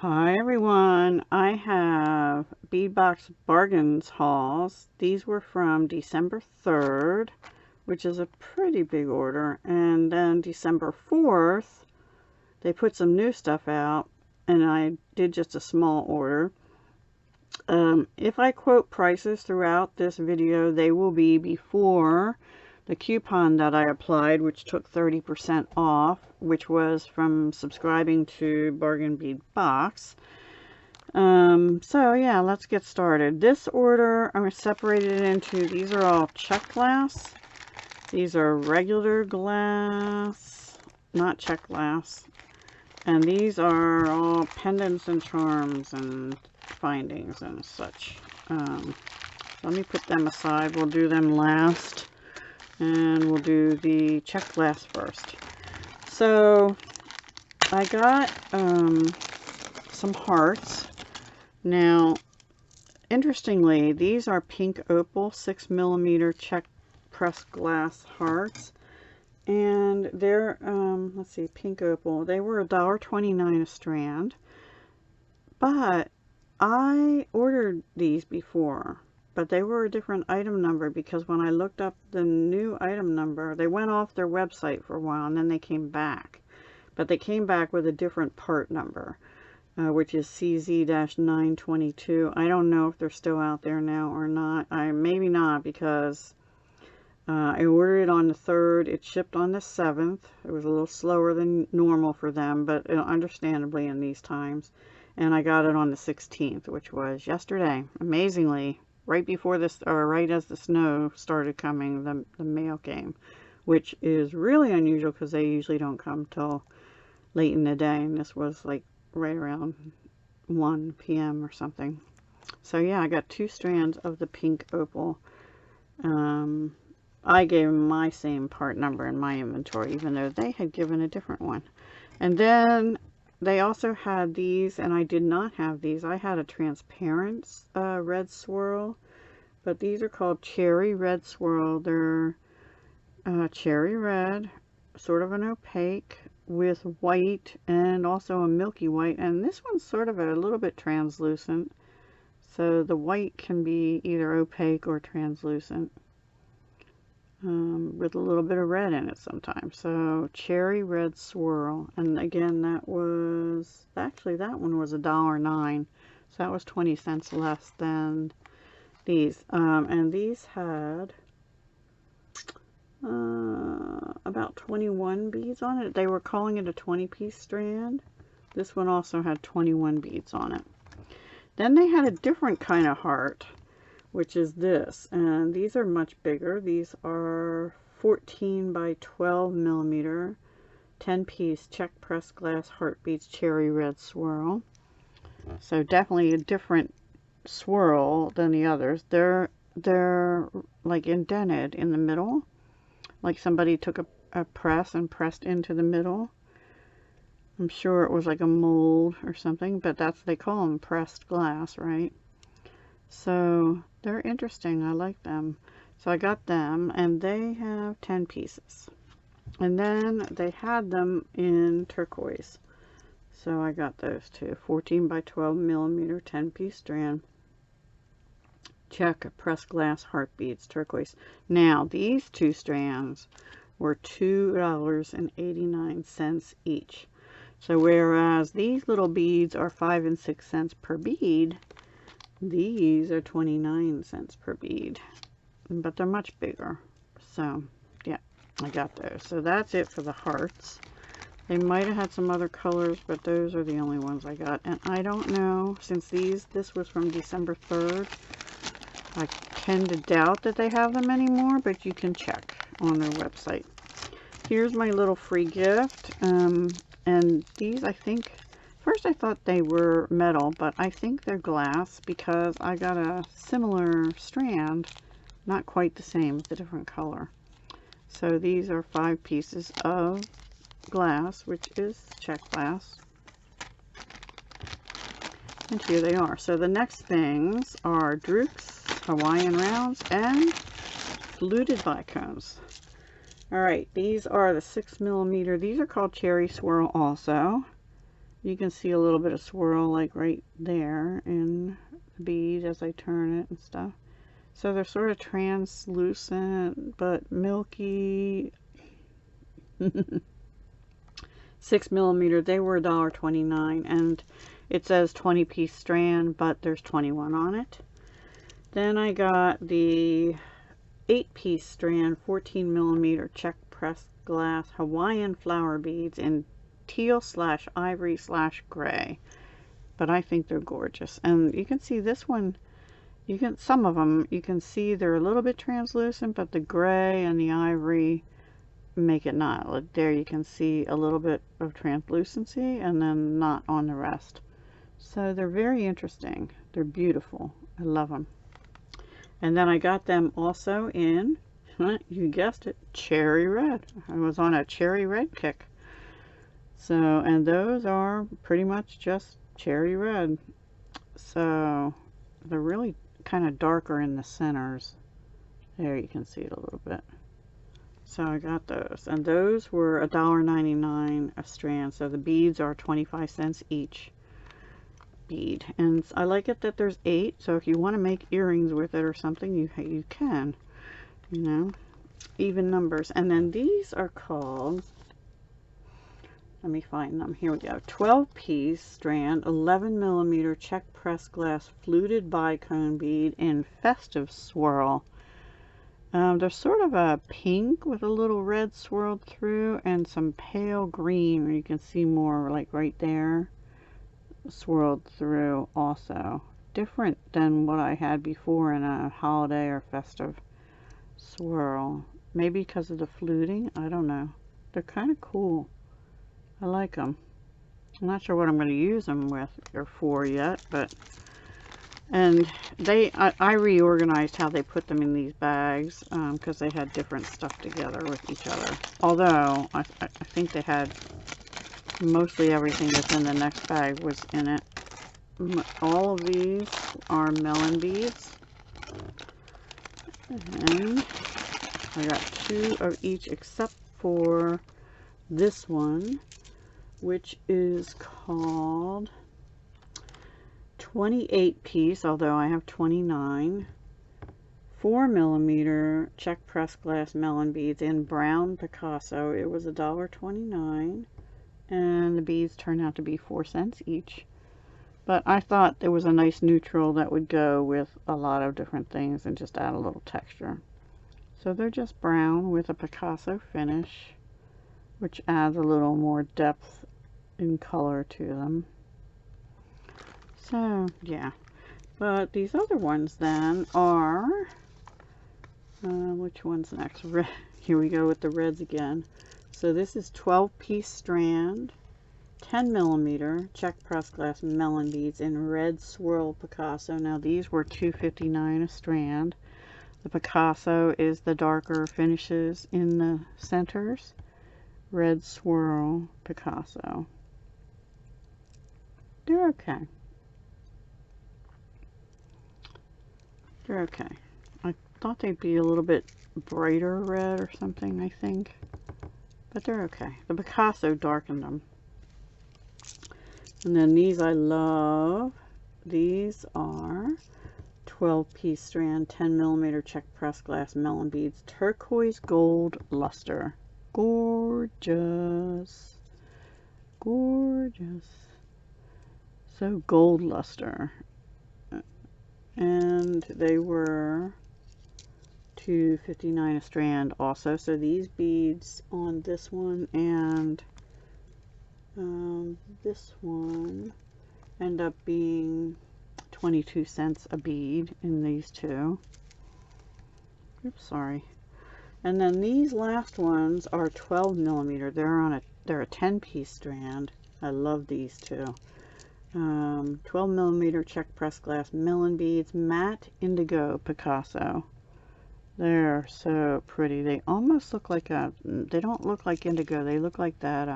Hi everyone, I have Bead Box Bargains Hauls. These were from December 3rd, which is a pretty big order, and then December 4th they put some new stuff out and I did just a small order. If I quote prices throughout this video, they will be before the coupon that I applied, which took 30% off, which was from subscribing to Bargain Bead Box. So yeah, let's get started. This order, I'm separated into, these are all Czech glass. These are regular glass, not Czech glass. And these are all Pendants and Charms and Findings and such. Let me put them aside. We'll do them last. And we'll do the Czech glass first. So I got some hearts. Now, interestingly, these are pink opal 6mm Czech pressed glass hearts, and they're let's see, pink opal. They were $1.29 a strand, but I ordered these before. But they were a different item number because when I looked up the new item number, they went off their website for a while and then they came back. But they came back with a different part number, which is CZ-922. I don't know if they're still out there now or not. Maybe not, because I ordered it on the 3rd. It shipped on the 7th. It was a little slower than normal for them, but understandably in these times. And I got it on the 16th, which was yesterday. Amazingly, right before this, or right as the snow started coming, the mail came, which is really unusual because they usually don't come till late in the day, and this was like right around 1 p.m. or something. So yeah, I got 2 strands of the pink opal. I gave them my same part number in my inventory, even though they had given a different one. And then they also had these, and I did not have these. I had a transparent red swirl, but these are called cherry red swirl. They're cherry red, sort of an opaque with white and also a milky white, and this one's sort of a little bit translucent. So the white can be either opaque or translucent, with a little bit of red in it sometimes. So cherry red swirl, and again that was actually, that one was $1.09, so that was 20 cents less than these. And these had about 21 beads on it. They were calling it a 20-piece strand. This one also had 21 beads on it. Then they had a different kind of heart, which is this, and these are much bigger. These are 14 by 12mm 10-piece Czech pressed glass heart beads cherry red swirl. So definitely a different swirl than the others. They're like indented in the middle, like somebody took a press and pressed into the middle. I'm sure it was like a mold or something, but they call them pressed glass, right? So they're interesting. I like them. So I got them, and they have 10 pieces. And then they had them in turquoise. So I got those too. 14 by 12mm 10-piece strand Czech pressed glass heart beads turquoise. Now these 2 strands were $2.89 each. So whereas these little beads are 5 and 6 cents per bead, these are 29 cents per bead, but they're much bigger. So yeah, I got those. So that's it for the hearts. They might have had some other colors, but those are the only ones I got. And I don't know, since this was from December 3rd, I tend to doubt that they have them anymore, but you can check on their website. Here's my little free gift. And these, I think, first I thought they were metal, but I think they're glass because I got a similar strand, not quite the same, with a different color. So these are 5 pieces of glass, which is Czech glass. And here they are. So the next things are Drukes, Hawaiian rounds, and fluted bicones. Alright, these are the 6mm. These are called cherry swirl also. You can see a little bit of swirl like right there in the bead as I turn it and stuff. So they're sort of translucent but milky. 6mm, they were $1.29, and it says 20-piece strand, but there's 21 on it. Then I got the 8-piece strand 14mm Czech pressed glass Hawaiian flower beads in teal/ivory/gray, but I think they're gorgeous. And you can see this one, some of them you can see they're a little bit translucent, but the gray and the ivory make it not. Like there you can see a little bit of translucency and then not on the rest. So they're very interesting. They're beautiful. I love them. And then I got them also in, you guessed it, cherry red. I was on a cherry red kick. So, and those are pretty much just cherry red. So they're really kind of darker in the centers. There you can see it a little bit. So I got those, and those were $1.99 a strand. So the beads are 25 cents each bead, and I like it that there's 8. So if you want to make earrings with it or something, you can, you know, even numbers. And then these are called, let me find them. Here we go. 12-piece strand, 11mm Czech pressed glass fluted bicone bead in Festive swirl. They're sort of a pink with a little red swirled through and some pale green, where you can see more like right there, swirled through also. Different than what I had before in a holiday or festive swirl. Maybe because of the fluting, I don't know. They're kind of cool. I like them. I'm not sure what I'm going to use them with or for yet, but and I reorganized how they put them in these bags because they had different stuff together with each other. Although I think they had mostly everything that's in the next bag was in it. All of these are melon beads, and I got 2 of each except for this one, which is called 28-piece, although I have 29, 4mm Czech pressed glass melon beads in brown Picasso. It was $1.29, and the beads turned out to be 4 cents each. But I thought there was a nice neutral that would go with a lot of different things and just add a little texture. So they're just brown with a Picasso finish, which adds a little more depth in color to them. So yeah, but these other ones then are, which one's next? Red. Here we go with the reds again. So this is 12-piece strand, 10mm Czech pressed glass melon beads in Red Swirl Picasso. Now these were $2.59 a strand. The Picasso is the darker finishes in the centers. Red Swirl Picasso. They're okay. They're okay. I thought they'd be a little bit brighter red or something, I think. But they're okay. The Picasso darkened them. And then these I love. These are 12-piece strand, 10mm Czech pressed glass melon beads, turquoise gold luster. Gorgeous. Gorgeous. So gold luster. And they were $2.59 a strand also. So these beads on this one and this one end up being 22 cents a bead in these two. Oops, sorry. And then these last ones are 12mm. They're a 10-piece strand. I love these two. 12mm Czech pressed glass melon beads, matte indigo Picasso. They're so pretty. They almost look like they don't look like indigo. They look like that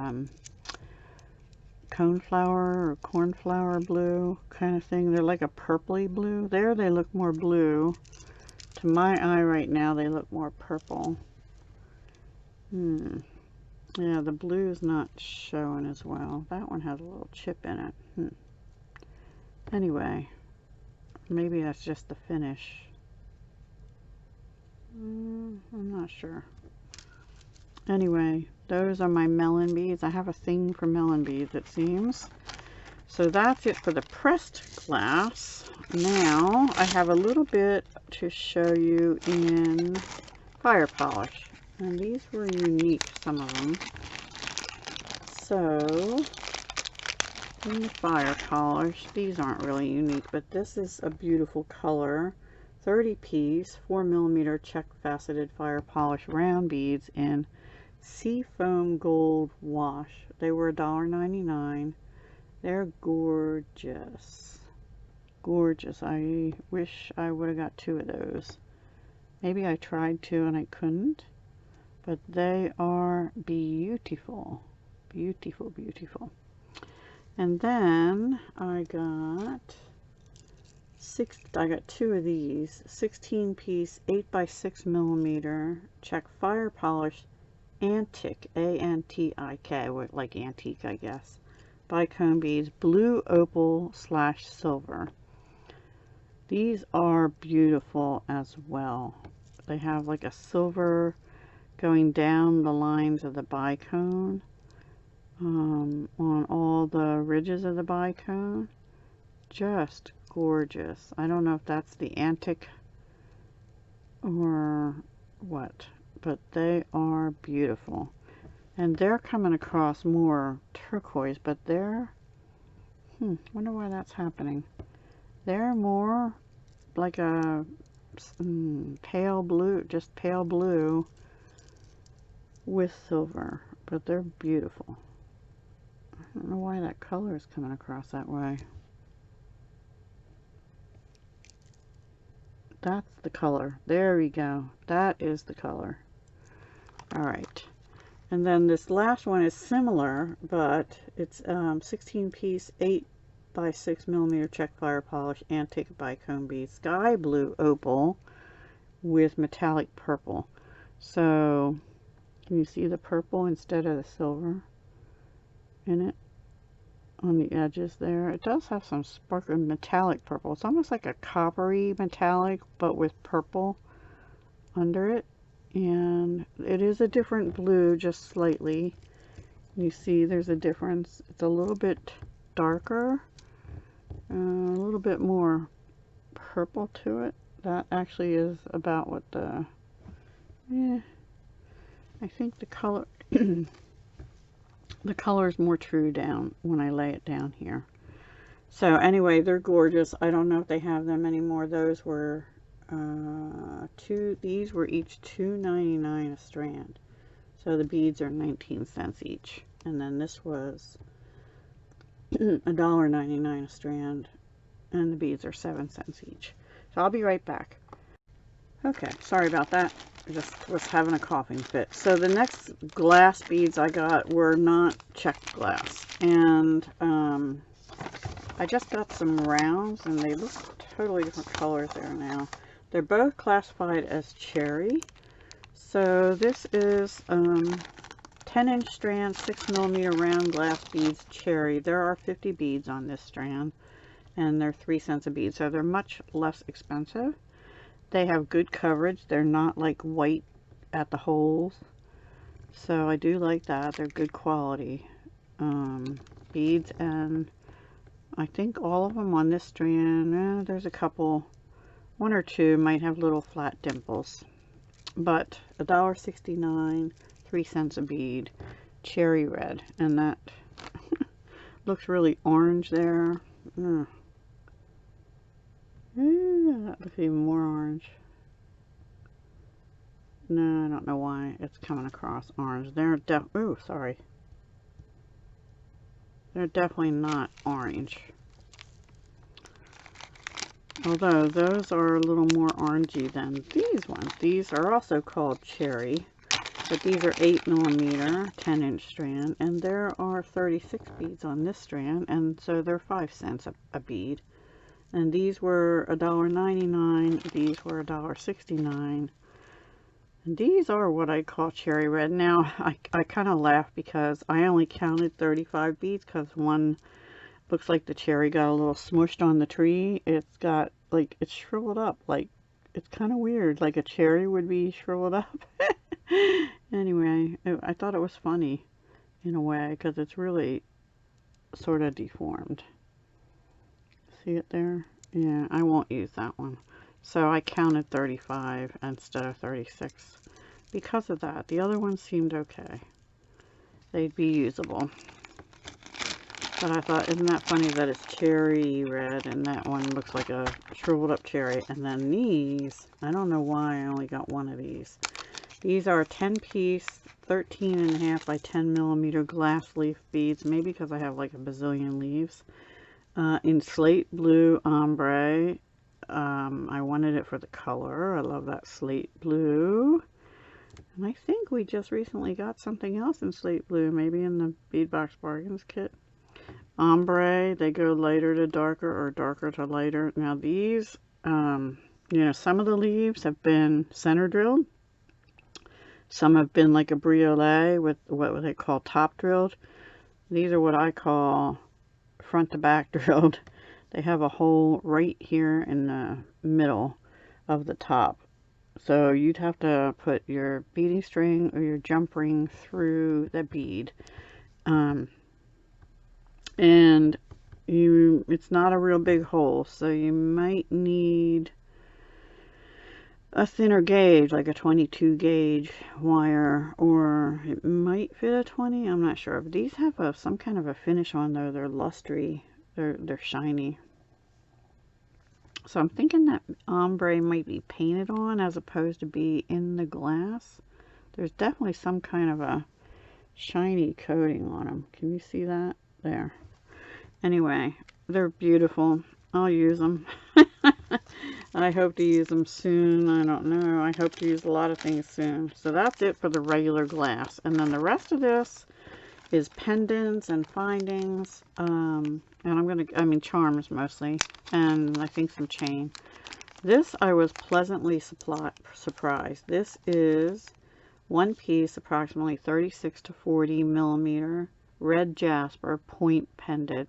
coneflower or cornflower blue kind of thing. They're like a purpley blue. There they look more blue. To my eye right now, they look more purple. Yeah, the blue is not showing as well. That one has a little chip in it. Anyway, maybe that's just the finish. I'm not sure. Anyway, those are my melon beads. I have a thing for melon beads, it seems. So that's it for the pressed glass. Now I have a little bit to show you in fire polish. And these were unique, some of them. So, in the fire polish, these aren't really unique, but this is a beautiful color. 30 piece, 4mm Czech faceted fire polish round beads in Seafoam Gold Wash. They were $1.99. They're gorgeous. Gorgeous. I wish I would have got 2 of those. Maybe I tried to and I couldn't. But they are beautiful. Beautiful, beautiful. And then I got 2 of these. 16 piece, 8x6mm Czech fire polish Antique, A-N-T-I-K, like antique, I guess. Bicone beads, blue opal / silver. These are beautiful as well. They have like a silver going down the lines of the bicone, on all the ridges of the bicone. Just gorgeous. I don't know if that's the antique or what, but they are beautiful. And they're coming across more turquoise, but they're, wonder why that's happening. They're more like a pale blue, just pale blue with silver, but they're beautiful. I don't know why that color is coming across that way. That's the color. There we go. That is the color. All right. And then this last one is similar, but it's 16 piece, 8x6mm Czech fire polish antique bicone beads, sky blue opal with metallic purple. So can you see the purple instead of the silver in it on the edges there? It does have some sparkling metallic purple. It's almost like a coppery metallic, but with purple under it. And it is a different blue, just slightly. You see there's a difference. It's a little bit darker, a little bit more purple to it. That actually is about what the, I think the color, the color is more true down when I lay it down here. So anyway, they're gorgeous. I don't know if they have them anymore. Those were these were each $2.99 a strand. So the beads are 19 cents each. And then this was $1.99 a strand. And the beads are 7 cents each. So I'll be right back. Okay, sorry about that. I just was having a coughing fit. So the next glass beads I got were not Czech glass. And I just got some rounds and they look totally different colors there now. They're both classified as cherry. So this is 10-inch strand, 6mm round glass beads, cherry. There are 50 beads on this strand, and they're 3 cents a bead, so they're much less expensive. They have good coverage. They're not like white at the holes, so I do like that. They're good quality beads, and I think all of them on this strand, there's a couple, 1 or 2 might have little flat dimples, but $1.69, 3 cents a bead, cherry red, and that looks really orange there. That looks even more orange. No, I don't know why it's coming across orange. They're sorry. They're definitely not orange. Although those are a little more orangey than these ones. These are also called cherry, but these are 8mm 10-inch strand, and there are 36 beads on this strand, and so they're 5 cents a bead. And these were $1.99. These were $1.69. These are what I call cherry red. Now, I kind of laugh because I only counted 35 beads because one looks like the cherry got a little smushed on the tree. It's got, like, it's shriveled up. Like, it's kind of weird. Like a cherry would be shriveled up. Anyway, I thought it was funny in a way because it's really sort of deformed. See it there? Yeah, I won't use that one. So I counted 35 instead of 36 because of that. The other ones seemed okay. They'd be usable. But I thought, isn't that funny that it's cherry red and that one looks like a shriveled up cherry. And then these, I don't know why I only got one of these. These are 10-piece, 13.5 by 10 millimeter glass leaf beads. Maybe because I have like a bazillion leaves. In slate blue ombre. I wanted it for the color. I love that slate blue. And I think we just recently got something else in slate blue. Maybe in the Bead Box Bargains kit. Ombre, they go lighter to darker or darker to lighter. Now these, you know, some of the leaves have been center drilled. Some have been like a briolet with what they call top drilled. These are what I call front to back drilled. They have a hole right here in the middle of the top. So you'd have to put your beading string or your jump ring through the bead. And it's not a real big hole, so you might need a thinner gauge, like a 22 gauge wire, or it might fit a 20. I'm not sure. But these have some kind of a finish on though. They're lustre. They're shiny. So I'm thinking that ombre might be painted on as opposed to be in the glass. There's definitely some kind of a shiny coating on them. Can you see that? There. Anyway, they're beautiful. I'll use them. I hope to use them soon. I don't know. I hope to use a lot of things soon. So that's it for the regular glass. And then the rest of this is Pendants and Findings. And charms mostly. And I think some chain. This I was pleasantly surprised. This is one piece, approximately 36 to 40 millimeter red Jasper point pendant.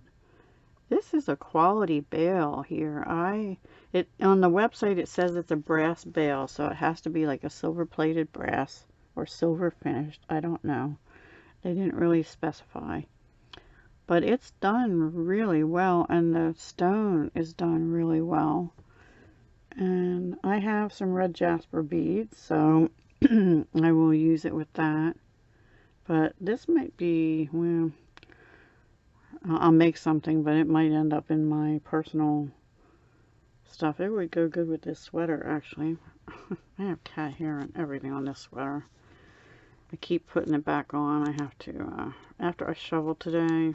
This is a quality bail here. On the website it says it's a brass bail, so it has to be like a silver plated brass or silver finished. I don't know. They didn't really specify. But it's done really well, and the stone is done really well. And I have some red Jasper beads, so I will use it with that. But this might be, well, I'll make something, but it might end up in my personal stuff. It would go good with this sweater, actually. I have cat hair and everything on this sweater. I keep putting it back on. I have to, after I shovel today,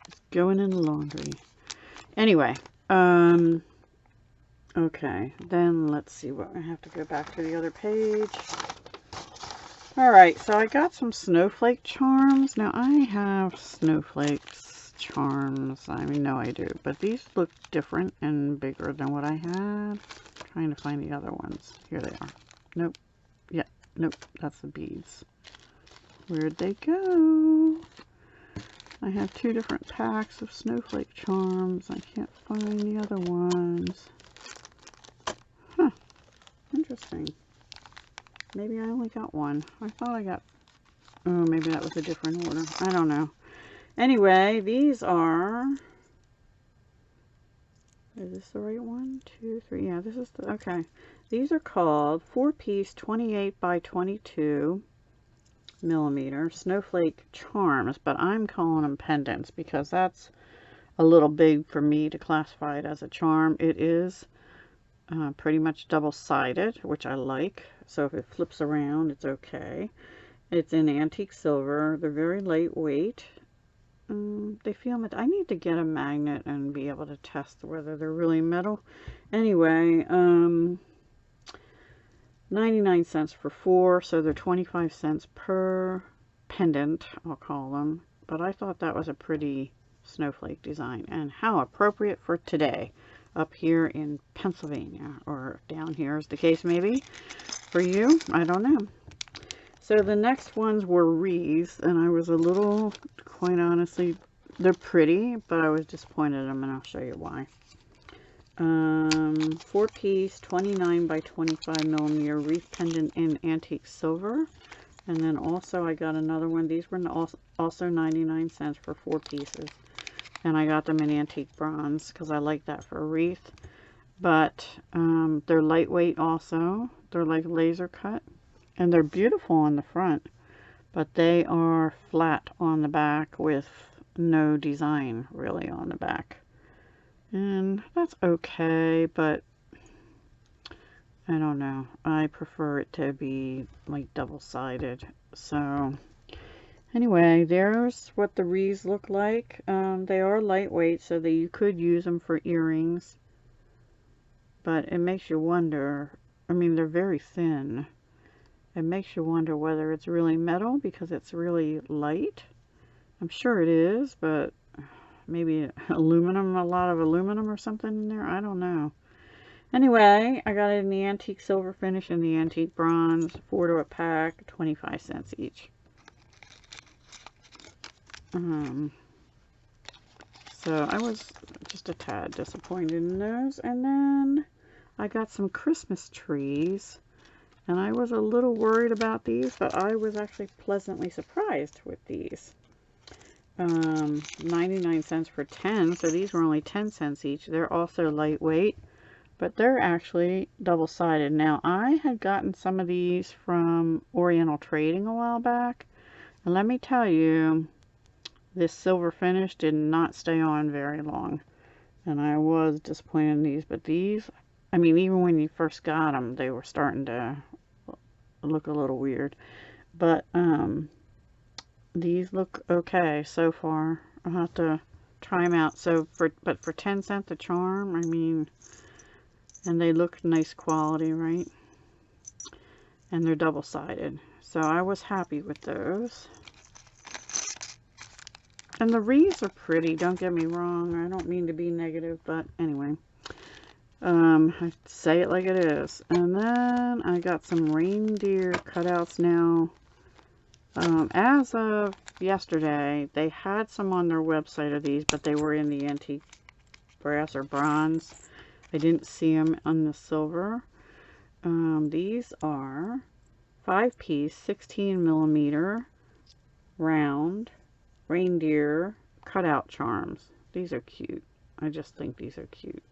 it's going in the laundry. Anyway, okay, then let's see what I have to go back to the other page. Alright, so I got some Snowflake Charms. Now, I have Snowflakes Charms. I mean, no, I do. But these look different and bigger than what I had. I'm trying to find the other ones. Here they are. Nope. Yeah, nope. That's the beads. Where'd they go? I have two different packs of Snowflake Charms. I can't find the other ones. Huh. Interesting. Maybe I only got one. I thought I got... Oh, maybe that was a different order. I don't know. Anyway, these are... Is this the right one? 2, 3. Yeah, this is the... Okay. These are called 4-piece 28 by 22 millimeter Snowflake Charms. But I'm calling them pendants because that's a little big for me to classify it as a charm. It is pretty much double-sided, which I like. So if it flips around, it's okay. It's in antique silver. They're very lightweight. They feel I need to get a magnet and be able to test whether they're really metal. Anyway, 99 cents for 4, so they're 25 cents per pendant, I'll call them. But I thought that was a pretty snowflake design, and how appropriate for today up here in Pennsylvania, or down here as the case may be. for you? I don't know. So the next ones were wreaths, and I was a little, quite honestly, they're pretty, but I was disappointed in them, and I'll show you why. 4-piece, 29 by 25 millimeter wreath pendant in antique silver. And then also I got another one. These were also 99 cents for 4 pieces. And I got them in antique bronze because I like that for a wreath. But they're lightweight also. They're like laser cut. And they're beautiful on the front. But they are flat on the back with no design really on the back. And that's okay, but I don't know. I prefer it to be like double-sided. So anyway, there's what the wreaths look like. They are lightweight, so that you could use them for earrings. But it makes you wonder. I mean, they're very thin. It makes you wonder whether it's really metal because it's really light. I'm sure it is, but maybe aluminum, a lot of aluminum or something in there. I don't know. Anyway, I got it in the antique silver finish and the antique bronze, 4 to a pack, 25 cents each. So I was just a tad disappointed in those. And then I got some Christmas trees, and I was a little worried about these, but I was actually pleasantly surprised with these. 99 cents for 10, so these were only 10 cents each. They're also lightweight, but they're actually double-sided. Now, I had gotten some of these from Oriental Trading a while back, and let me tell you, this silver finish did not stay on very long, and I was disappointed in these. But these, I mean, even when you first got them, they were starting to look a little weird, but these look okay so far. I'll have to try them out. So for 10 cents a charm, I mean, and they look nice quality, right? And they're double-sided, so I was happy with those. And the wreaths are pretty, don't get me wrong. I don't mean to be negative, but anyway, I say it like it is. And then I got some reindeer cutouts now. As of yesterday, they had some on their website of these, but they were in the antique brass or bronze. I didn't see them on the silver. These are 5-piece, 16 millimeter round reindeer cutout charms. These are cute. I just think these are cute.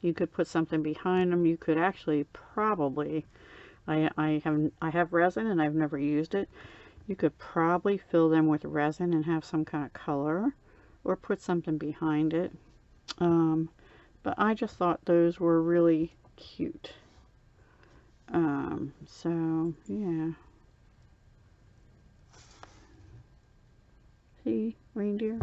You could put something behind them. You could actually probably, I have resin and I've never used it. You could probably fill them with resin and have some kind of color, or put something behind it. But I just thought those were really cute. So yeah. See, reindeer.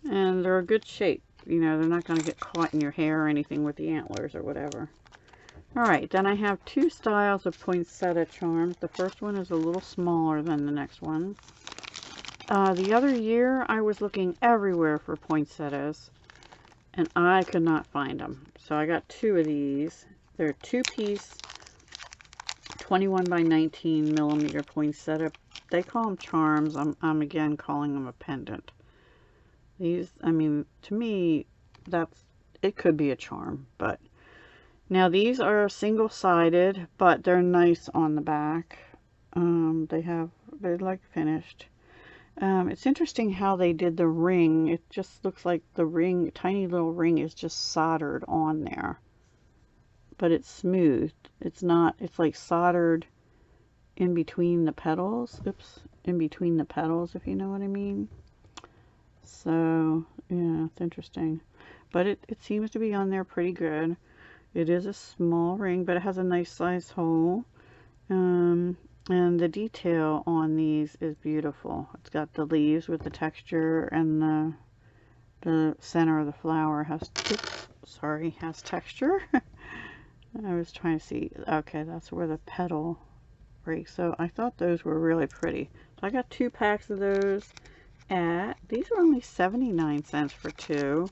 And they're a good shape. You know, they're not going to get caught in your hair or anything with the antlers or whatever. Alright, then I have 2 styles of poinsettia charms. The first one is a little smaller than the next one. The other year, I was looking everywhere for poinsettias, and I could not find them. So I got 2 of these. They're 2-piece, 21 by 19 millimeter poinsettia. They call them charms. I'm again calling them a pendant. These, I mean, to me, it could be a charm, but now these are single-sided, but they're nice on the back. They're like finished. It's interesting how they did the ring. It just looks like the ring, tiny little ring, is just soldered on there, but it's smooth. It's not. It's like soldered in between the petals. Oops, in between the petals, if you know what I mean. So yeah, it's interesting, but it seems to be on there pretty good. It is a small ring, but it has a nice size hole. And the detail on these is beautiful. It's got the leaves with the texture, and the center of the flower has texture. I was trying to see. Okay, that's where the petal breaks. So I thought those were really pretty. So I got 2 packs of those. These are only 79 cents for 2.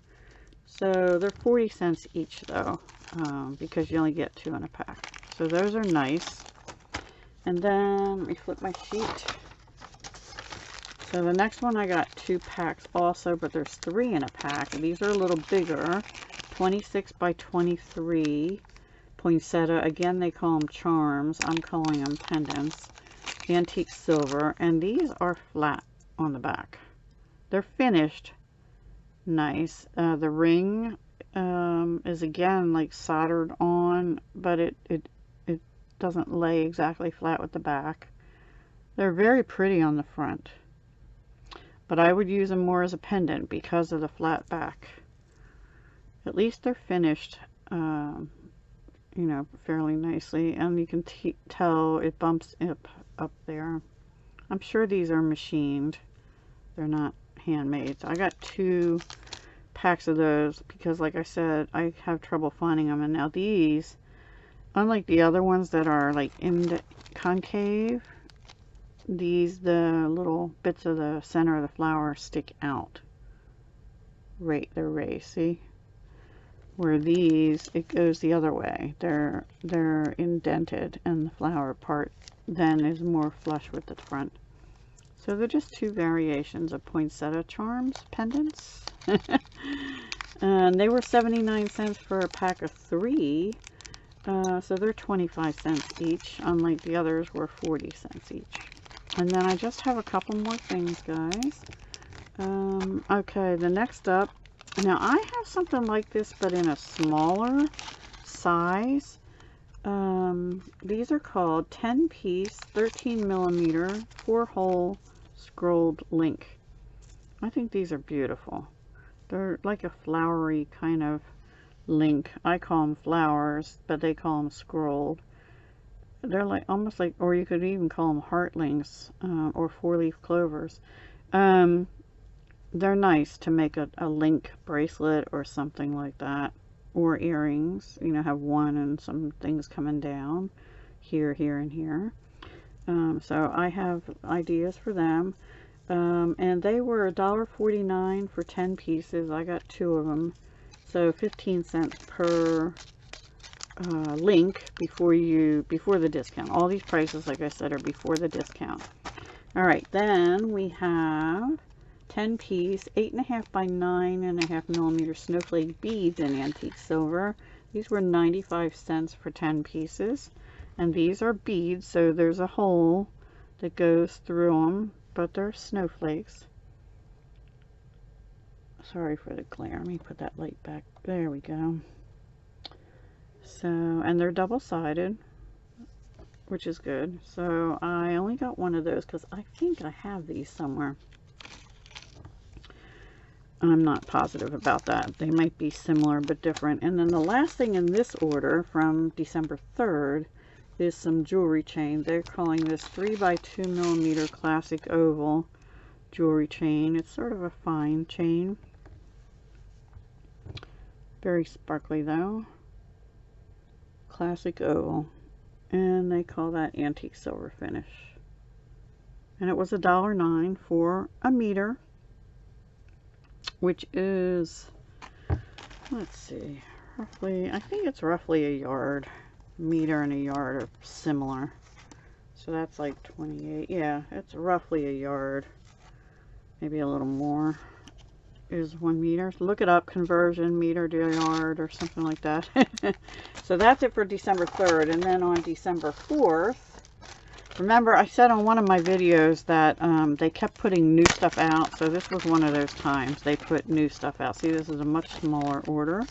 So they're 40 cents each though, because you only get 2 in a pack. So those are nice. And then let me flip my sheet. So the next one I got 2 packs also, but there's 3 in a pack. These are a little bigger, 26 by 23 poinsettia. Again, they call them charms. I'm calling them pendants. Antique silver, and these are flat on the back. They're finished nice. The ring is again like soldered on, but it doesn't lay exactly flat with the back. They're very pretty on the front, but I would use them more as a pendant because of the flat back. At least they're finished, you know, fairly nicely, and you can tell it bumps up there. I'm sure these are machined. They're not handmade. So I got 2 packs of those because, like I said, I have trouble finding them. And now these, unlike the other ones that are like concave, these, the little bits of the center of the flower stick out. Right, they're raised, see? Where these, it goes the other way. They're indented, and the flower part then is more flush with the front. So they're just 2 variations of Poinsettia Charms pendants. And they were 79 cents for a pack of 3. So they're 25 cents each, unlike the others were 40 cents each. And then I just have a couple more things, guys. Okay, the next up, now I have something like this, but in a smaller size. These are called 10-piece, 13mm, 4-hole scrolled link. I think these are beautiful. They're like a flowery kind of link. I call them flowers, but they call them scrolled. They're like almost like, or you could even call them heart links, or 4-leaf clovers. They're nice to make a link bracelet or something like that, or earrings. You know, have one and some things coming down here, here, and here. So I have ideas for them. And they were $1.49 for 10 pieces. I got 2 of them. So 15 cents per link before the discount. All these prices, like I said, are before the discount. All right, then we have 10-piece, 8.5 by 9.5mm snowflake beads in antique silver. These were 95 cents for 10 pieces. And these are beads, so there's a hole that goes through them, but they're snowflakes. Sorry for the glare. Let me put that light back. There we go. So, and they're double-sided, which is good. So I only got one of those because I think I have these somewhere. I'm not positive about that. They might be similar but different. And then the last thing in this order from December 3rd is some jewelry chain. They're calling this 3 by 2mm classic oval jewelry chain. It's sort of a fine chain. Very sparkly though. Classic oval. And they call that antique silver finish. And it was $1.09 for a meter, which is, let's see, roughly, I think it's roughly a yard. Meter and a yard are similar. So that's like 28. Yeah, it's roughly a yard. Maybe a little more is 1 meter. Look it up, conversion, meter to yard or something like that. So that's it for December 3rd. And then on December 4th, remember I said on one of my videos that they kept putting new stuff out. So this was one of those times they put new stuff out. See, this is a much smaller order.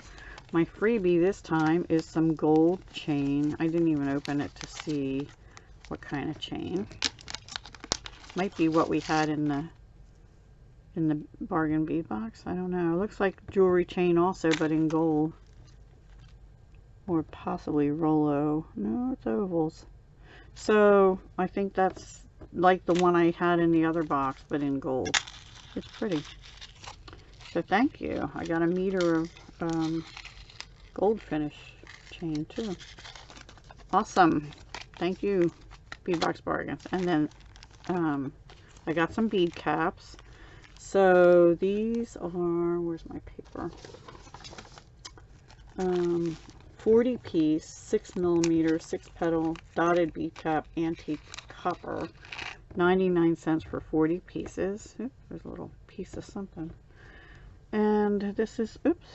My freebie this time is some gold chain. I didn't even open it to see what kind of chain. Might be what we had in the bargain bead box. I don't know. It looks like jewelry chain also, but in gold. Or possibly Rollo. No, it's ovals. So I think that's like the one I had in the other box, but in gold. It's pretty. So thank you. I got a meter of gold finish chain too. Awesome. Thank you, Bead Box Bargains. And then I got some bead caps. So these are, where's my paper? 40 piece 6mm 6 petal dotted bead cap antique copper, 99 cents for 40 pieces. Oops, there's a little piece of something. And this is, oops,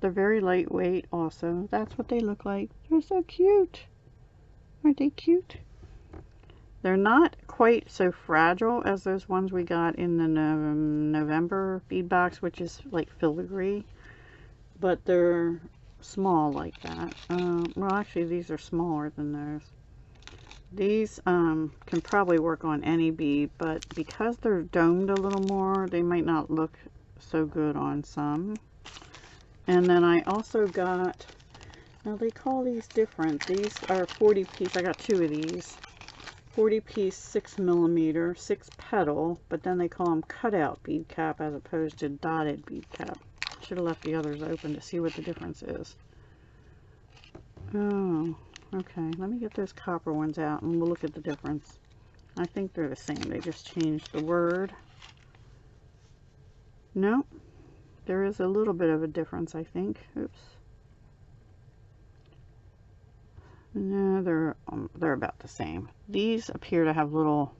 they're very lightweight also. That's what they look like. They're so cute. Aren't they cute? They're not quite so fragile as those ones we got in the November bead box, which is like filigree, but they're small like that. Well, actually, these are smaller than those. These can probably work on any bead, but because they're domed a little more, they might not look so good on some. And then I also got, now they call these different. These are 40 piece. I got two of these. 40 piece 6mm 6 petal, but then they call them cutout bead cap as opposed to dotted bead cap. Should have left the others open to see what the difference is. Oh, okay. Let me get those copper ones out and we'll look at the difference. I think they're the same. They just changed the word. No, there is a little bit of a difference, I think. Oops. No, they're about the same. These appear to have little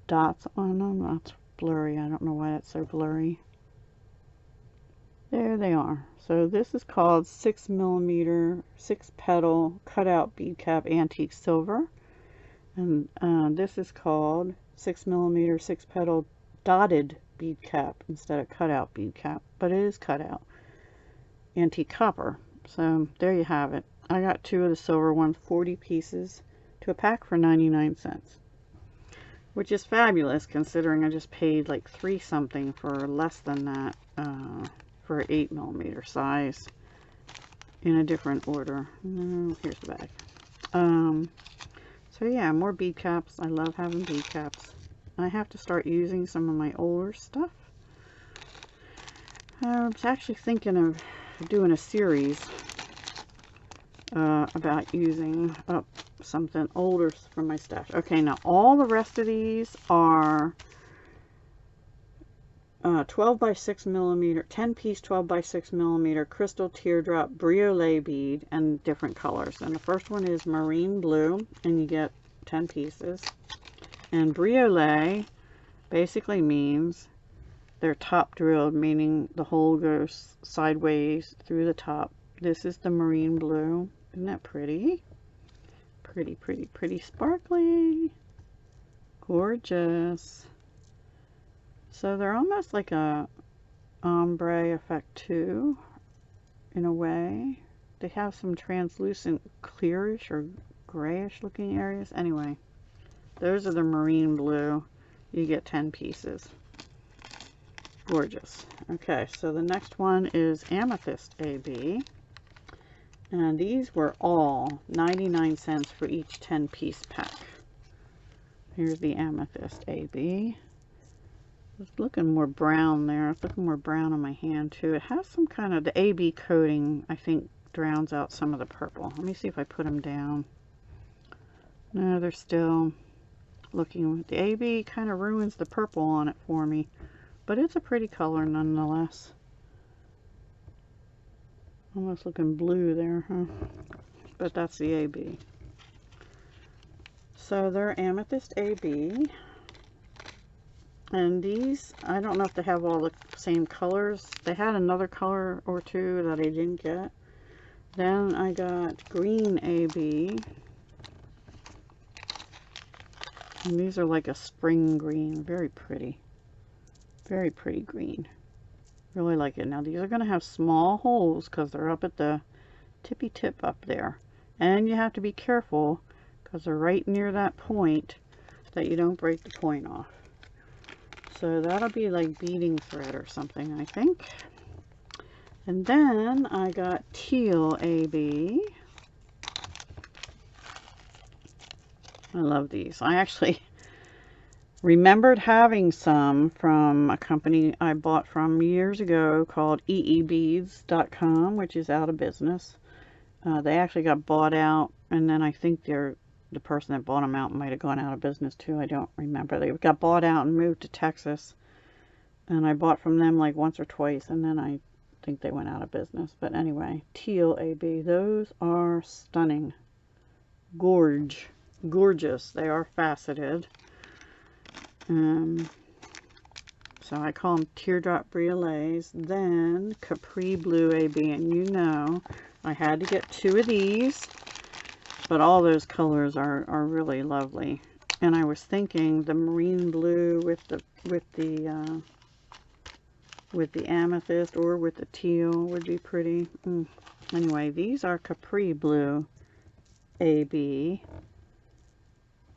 dots on them. That's blurry. I don't know why that's so blurry. There they are. So this is called 6mm 6 petal cutout bead cap antique silver, and this is called 6mm 6 petal dotted bead cap instead of cutout bead cap, but it is cutout antique copper. So there you have it. I got two of the silver ones, 40 pieces to a pack for 99 cents, which is fabulous considering I just paid like 3 something for less than that for 8mm size in a different order. Here's the bag. So yeah, more bead caps. I love having bead caps. I have to start using some of my older stuff. I was actually thinking of doing a series about using up something older from my stash. Okay, now all the rest of these are 12 by 6mm, 10 piece 12 by 6mm crystal teardrop briolet bead and different colors. And the first one is marine blue, and you get 10 pieces. And briolet basically means they're top drilled, meaning the hole goes sideways through the top. This is the marine blue. Isn't that pretty? Pretty, pretty, pretty sparkly. Gorgeous. So they're almost like a ombre effect too, in a way. They have some translucent clearish or grayish looking areas. Anyway, those are the marine blue. You get 10 pieces. Gorgeous. Okay, so the next one is Amethyst AB. And these were all 99 cents for each 10 piece pack. Here's the Amethyst AB. It's looking more brown there. It's looking more brown on my hand too. It has some kind of, the AB coating I think drowns out some of the purple. Let me see if I put them down. No, they're still looking. The AB kind of ruins the purple on it for me. But it's a pretty color nonetheless. Almost looking blue there, huh? But that's the AB. So they're Amethyst AB. And these, I don't know if they have all the same colors. They had another color or two that I didn't get. Then I got green AB. And these are like a spring green. Very pretty. Very pretty green. Really like it. Now these are going to have small holes because they're up at the tippy tip up there. And you have to be careful because they're right near that point that you don't break the point off. So that'll be like beading thread or something, I think. And then I got teal AB. I love these. I actually remembered having some from a company I bought from years ago called eebeads.com, which is out of business. They actually got bought out, and then I think the person that bought them out might have gone out of business too. I don't remember. They got bought out and moved to Texas, and I bought from them like once or twice, and then I think they went out of business. But anyway, teal AB. Those are stunning. Gorgeous. They are faceted. So I call them Teardrop Relays. Then Capri Blue AB. And you know, I had to get 2 of these. But all those colors are really lovely. And I was thinking the marine blue with the amethyst or with the teal would be pretty. Anyway, these are Capri Blue AB.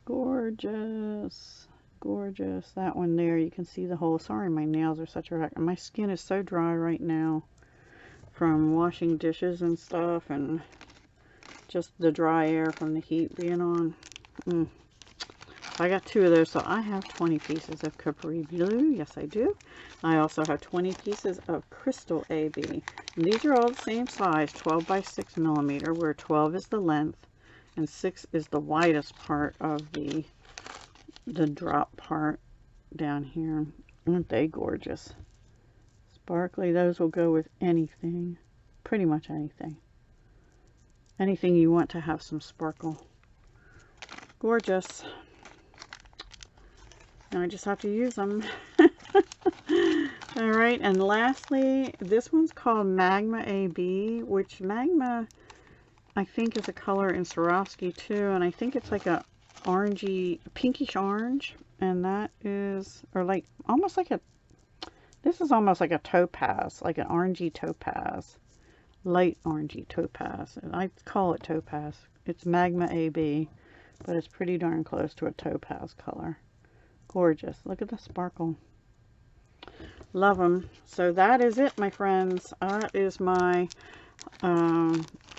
Gorgeous. That one there, you can see the hole. Sorry, my nails are such a wreck. My skin is so dry right now from washing dishes and stuff, and just the dry air from the heat being on. I got 2 of those, so I have 20 pieces of Capri Blue. Yes, I do. I also have 20 pieces of Crystal AB. And these are all the same size, 12 by 6 millimeter, where 12 is the length and 6 is the widest part of the drop part down here. Aren't they gorgeous? Sparkly. Those will go with anything. Pretty much anything. Anything you want to have some sparkle. Gorgeous. Now I just have to use them. Alright, and lastly, this one's called Magma AB, which Magma, I think, is a color in Swarovski too, and I think it's like a orangey, pinkish orange, and that is, or like, almost like a, this is almost like a topaz, like an orangey topaz, light orangey topaz, and I call it topaz. It's Magma AB, but it's pretty darn close to a topaz color. Gorgeous. Look at the sparkle. Love them. So that is it, my friends. That is my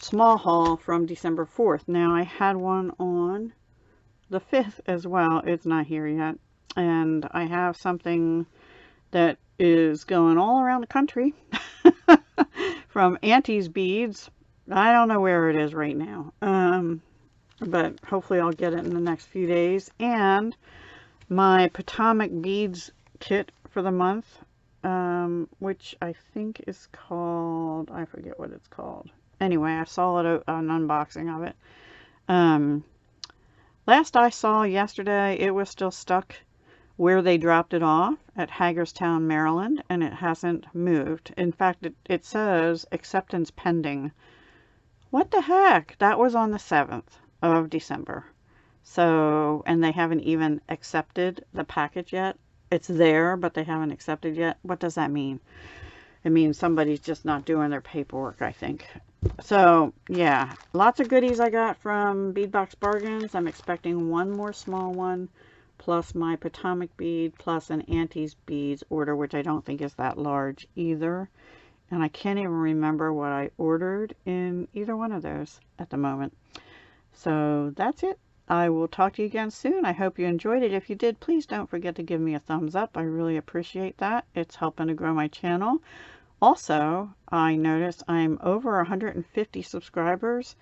small haul from December 4th. Now, I had one on the 5th as well. It's not here yet. And I have something that is going all around the country from Auntie's Beads. I don't know where it is right now. But hopefully I'll get it in the next few days. And my Potomac Beads kit for the month, which I think is called, I forget what it's called. Anyway, I saw an unboxing of it. Last I saw yesterday, it was still stuck where they dropped it off at Hagerstown, Maryland, and it hasn't moved. In fact, it says acceptance pending. What the heck? That was on the 7th of December. So, and they haven't even accepted the package yet. It's there, but they haven't accepted yet. What does that mean? It means somebody's just not doing their paperwork, I think. So, yeah, lots of goodies I got from Bead Box Bargains. I'm expecting one more small one, plus my Potomac bead, plus an Auntie's Beads order, which I don't think is that large either. And I can't even remember what I ordered in either one of those at the moment. So, that's it. I will talk to you again soon. I hope you enjoyed it. If you did, please don't forget to give me a thumbs up. I really appreciate that. It's helping to grow my channel. Also, I noticed I'm over 150 subscribers,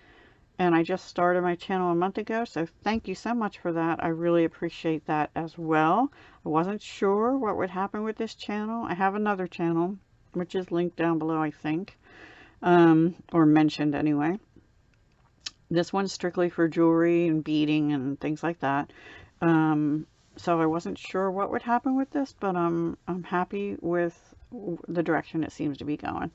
and I just started my channel a month ago, so thank you so much for that. I really appreciate that as well. I wasn't sure what would happen with this channel. I have another channel, which is linked down below, I think, or mentioned anyway. This one's strictly for jewelry and beading and things like that. So I wasn't sure what would happen with this, but I'm happy with the direction it seems to be going.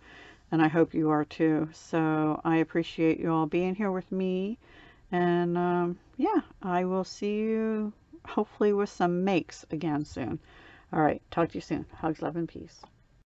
And I hope you are too. So I appreciate you all being here with me. And yeah, I will see you hopefully with some makes again soon. All right, talk to you soon. Hugs, love, and peace.